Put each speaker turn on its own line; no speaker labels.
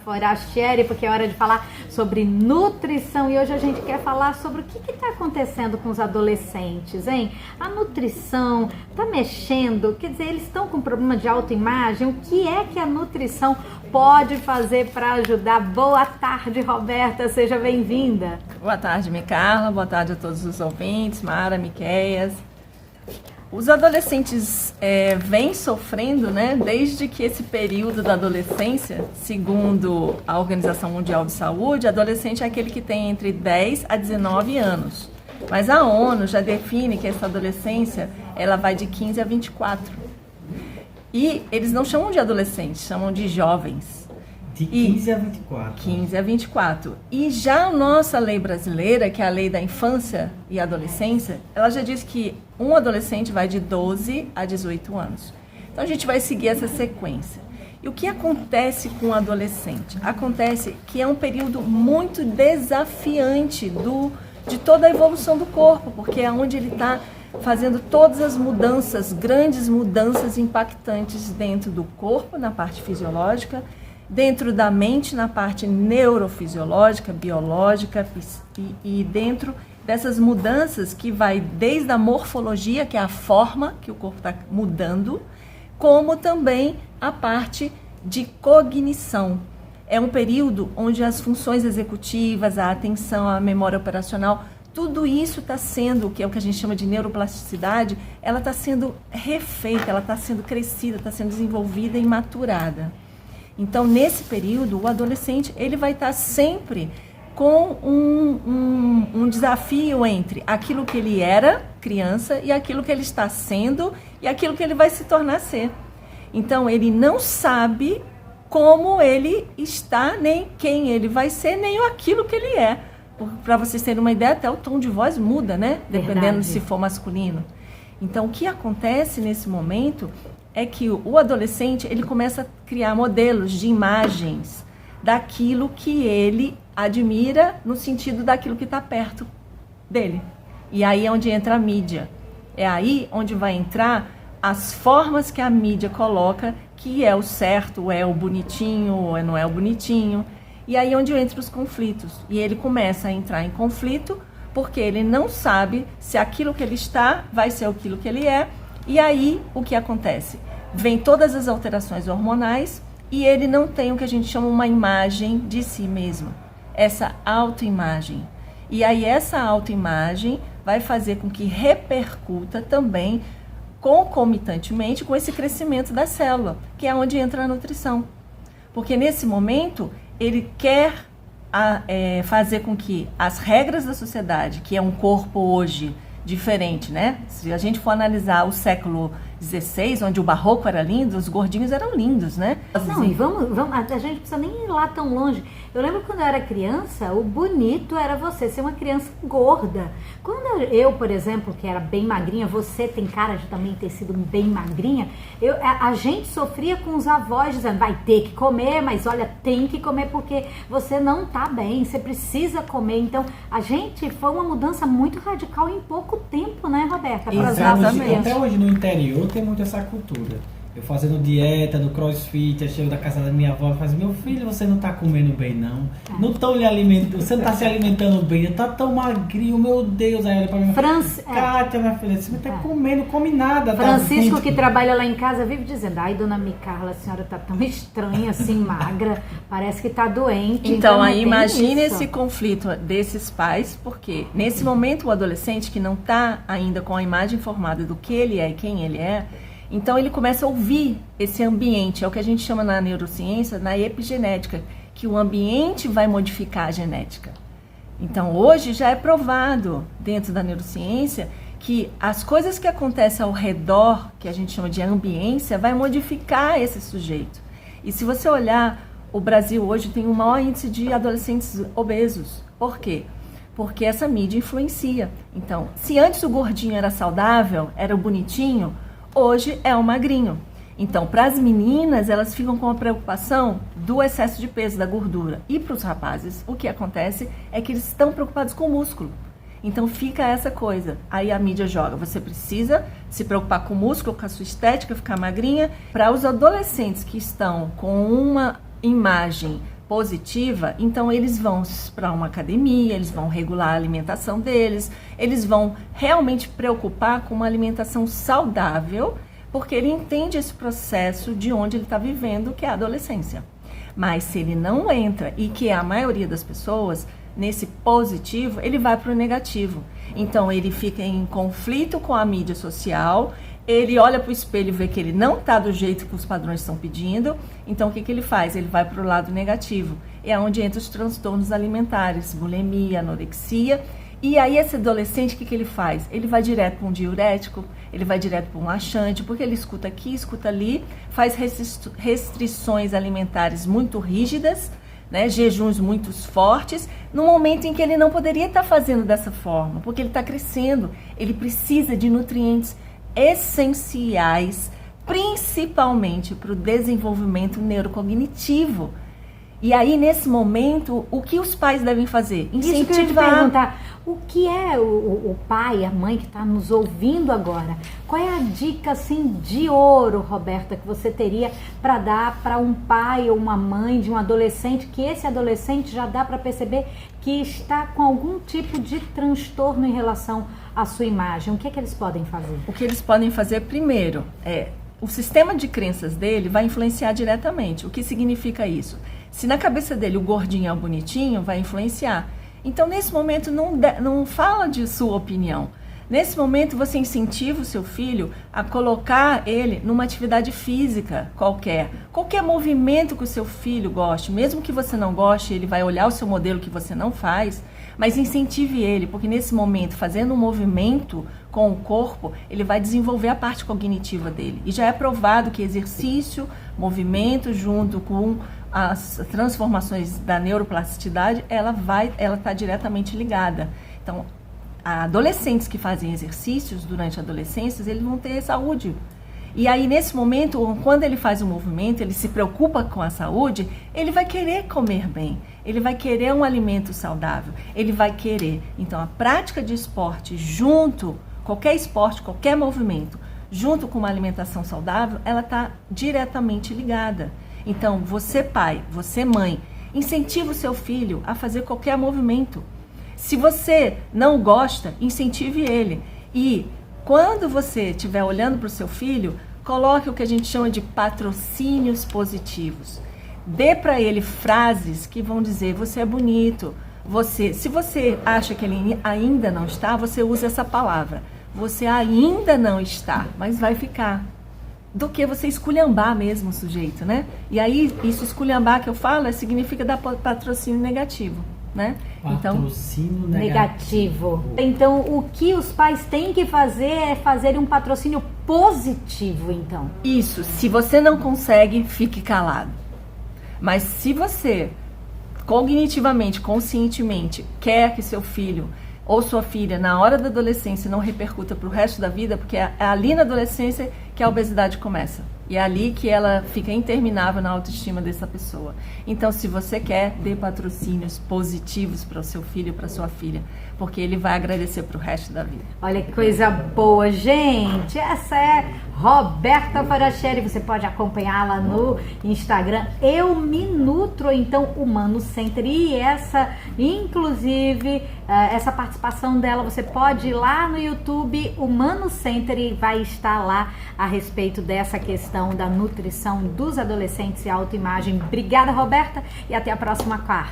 Forastieri, porque é hora de falar sobre nutrição e hoje a gente quer falar sobre o que está acontecendo com os adolescentes, hein? A nutrição está mexendo, quer dizer, eles estão com problema de autoimagem, o que é que a nutrição pode fazer para ajudar? Boa tarde, Roberta, seja bem-vinda.
Boa tarde, Micarla, boa tarde a todos os ouvintes, Mara, Miqueias. Os adolescentes vêm sofrendo, né, desde que esse período da adolescência, segundo a Organização Mundial de Saúde, adolescente é aquele que tem entre 10 a 19 anos. Mas a ONU já define que essa adolescência, ela vai de 15 a 24. E eles não chamam de adolescentes, chamam de jovens.
De 15 a 24.
15 a 24. E já a nossa lei brasileira, que é a lei da infância e adolescência, ela já diz que um adolescente vai de 12 a 18 anos. Então a gente vai seguir essa sequência. E o que acontece com o adolescente? Acontece que é um período muito desafiante de toda a evolução do corpo, porque é onde ele está fazendo todas as mudanças, grandes mudanças impactantes dentro do corpo, na parte fisiológica, dentro da mente, na parte neurofisiológica, biológica e dentro dessas mudanças que vai desde a morfologia, que é a forma que o corpo está mudando, como também a parte de cognição. É um período onde as funções executivas, a atenção, a memória operacional, tudo isso está sendo, que é o que a gente chama de neuroplasticidade, ela está sendo refeita, ela está sendo crescida, está sendo desenvolvida e maturada. Então, nesse período, o adolescente ele vai estar sempre com um desafio entre aquilo que ele era, criança, e aquilo que ele está sendo e aquilo que ele vai se tornar ser. Então, ele não sabe como ele está, nem quem ele vai ser, nem aquilo que ele é. Para vocês terem uma ideia, até o tom de voz muda, né? Dependendo de se for masculino. Então, o que acontece nesse momento é que o adolescente ele começa a criar modelos de imagens daquilo que ele admira no sentido daquilo que está perto dele. E aí é onde entra a mídia. É aí onde vai entrar as formas que a mídia coloca, que é o certo, é o bonitinho, ou não é o bonitinho. E aí é onde entram os conflitos. E ele começa a entrar em conflito porque ele não sabe se aquilo que ele está vai ser aquilo que ele é. E aí, o que acontece? Vem todas as alterações hormonais e ele não tem o que a gente chama uma imagem de si mesmo. Essa autoimagem. E aí, essa autoimagem vai fazer com que repercuta também concomitantemente com esse crescimento da célula, que é onde entra a nutrição. Porque nesse momento, ele quer fazer com que as regras da sociedade, que é um corpo hoje diferente, né? Se a gente for analisar o século XVI, onde o barroco era lindo, os gordinhos eram lindos, né?
Não, e vamos, a gente não precisa nem ir lá tão longe. Eu lembro quando eu era criança, o bonito era você ser uma criança gorda. Quando eu, por exemplo, que era bem magrinha, você tem cara de também ter sido bem magrinha, a gente sofria com os avós dizendo, vai ter que comer, mas olha, tem que comer porque você não tá bem, você precisa comer. Então, a gente foi uma mudança muito radical em pouco tempo, né, Roberta?
Exatamente. Até hoje no interior tem muito essa cultura. Eu fazendo dieta, do crossfit, eu chego da casa da minha avó e falo, meu filho, você não tá comendo bem não. Não estão lhe alimentando, você não tá se alimentando bem, tá tão magrinho, meu Deus. Aí olha pra mim, Kátia, minha filha, você não tá comendo, come nada.
Francisco, que trabalha lá em casa, vive dizendo, ai, dona Micarla, a senhora tá tão estranha, assim, magra, parece que tá doente.
Então aí imagine esse conflito desses pais, porque nesse momento o adolescente que não tá ainda com a imagem formada do que ele é e quem ele é, então ele começa a ouvir esse ambiente, é o que a gente chama na neurociência, na epigenética, que o ambiente vai modificar a genética. Então hoje já é provado dentro da neurociência que as coisas que acontecem ao redor, que a gente chama de ambiência, vai modificar esse sujeito. E se você olhar, o Brasil hoje tem o maior índice de adolescentes obesos. Por quê? Porque essa mídia influencia. Então, se antes o gordinho era saudável, era o bonitinho, hoje é o magrinho. Então, para as meninas, elas ficam com a preocupação do excesso de peso, da gordura. E para os rapazes, o que acontece é que eles estão preocupados com o músculo. Então, fica essa coisa. Aí a mídia joga. Você precisa se preocupar com o músculo, com a sua estética, ficar magrinha. Para os adolescentes que estão com uma imagem positiva, então eles vão para uma academia, eles vão regular a alimentação deles, eles vão realmente preocupar com uma alimentação saudável, porque ele entende esse processo de onde ele está vivendo, que é a adolescência. Mas se ele não entra, e que é a maioria das pessoas, nesse positivo, ele vai para o negativo. Então ele fica em conflito com a mídia social, ele olha para o espelho e vê que ele não está do jeito que os padrões estão pedindo, então o que ele faz? Ele vai para o lado negativo. É onde entra os transtornos alimentares, bulimia, anorexia. E aí esse adolescente, o que ele faz? Ele vai direto para um diurético, ele vai direto para um laxante, porque ele escuta aqui, escuta ali, faz restrições alimentares muito rígidas, né, jejuns muito fortes, no momento em que ele não poderia estar fazendo dessa forma, porque ele está crescendo, ele precisa de nutrientes essenciais, principalmente para o desenvolvimento neurocognitivo. E aí, nesse momento, o que os pais devem fazer? Incentivar.
Isso que eu ia te perguntar. O que é o pai, a mãe que está nos ouvindo agora? Qual é a dica, assim, de ouro, Roberta, que você teria para dar para um pai ou uma mãe de um adolescente, que esse adolescente já dá para perceber que está com algum tipo de transtorno em relação à sua imagem? O que é que eles podem fazer?
O que eles podem fazer primeiro o sistema de crenças dele vai influenciar diretamente. O que significa isso? Se na cabeça dele o gordinho é o bonitinho, vai influenciar. Então, nesse momento, não fala de sua opinião. Nesse momento, você incentiva o seu filho a colocar ele numa atividade física qualquer. Qualquer movimento que o seu filho goste, mesmo que você não goste, ele vai olhar o seu modelo que você não faz, mas incentive ele, porque nesse momento, fazendo um movimento com o corpo, ele vai desenvolver a parte cognitiva dele. E já é provado que exercício, movimento, junto com as transformações da neuroplasticidade, ela está diretamente ligada. Então, adolescentes que fazem exercícios durante a adolescência, eles vão ter saúde. E aí, nesse momento, quando ele faz um movimento, ele se preocupa com a saúde, ele vai querer comer bem, ele vai querer um alimento saudável, ele vai querer. Então, a prática de esporte junto, qualquer esporte, qualquer movimento, junto com uma alimentação saudável, ela está diretamente ligada. Então, você pai, você mãe, incentiva o seu filho a fazer qualquer movimento. Se você não gosta, incentive ele. E quando você estiver olhando para o seu filho, coloque o que a gente chama de patrocínios positivos. Dê para ele frases que vão dizer, você é bonito. Se você acha que ele ainda não está, você usa essa palavra. Você ainda não está, mas vai ficar. Do que você esculhambar mesmo o sujeito, né? E aí, isso esculhambar que eu falo, significa dar patrocínio negativo, né?
Patrocínio
negativo. Então, o que os pais têm que fazer é fazer um patrocínio positivo, então.
Isso, se você não consegue, fique calado. Mas se você, cognitivamente, conscientemente, quer que seu filho ou sua filha, na hora da adolescência, não repercuta para o resto da vida, porque é ali na adolescência que a obesidade começa. E é ali que ela fica interminável na autoestima dessa pessoa. Então, se você quer, dê patrocínios positivos para o seu filho e para sua filha, porque ele vai agradecer para o resto da vida.
Olha que coisa boa, gente! Essa é Roberta Faracheri. Você pode acompanhá-la no Instagram. Eu me nutro, então, Humano Center. E essa, inclusive, essa participação dela, você pode ir lá no YouTube, Humano Center, e vai estar lá a respeito dessa questão da nutrição dos adolescentes e autoimagem. Obrigada, Roberta, e até a próxima quarta.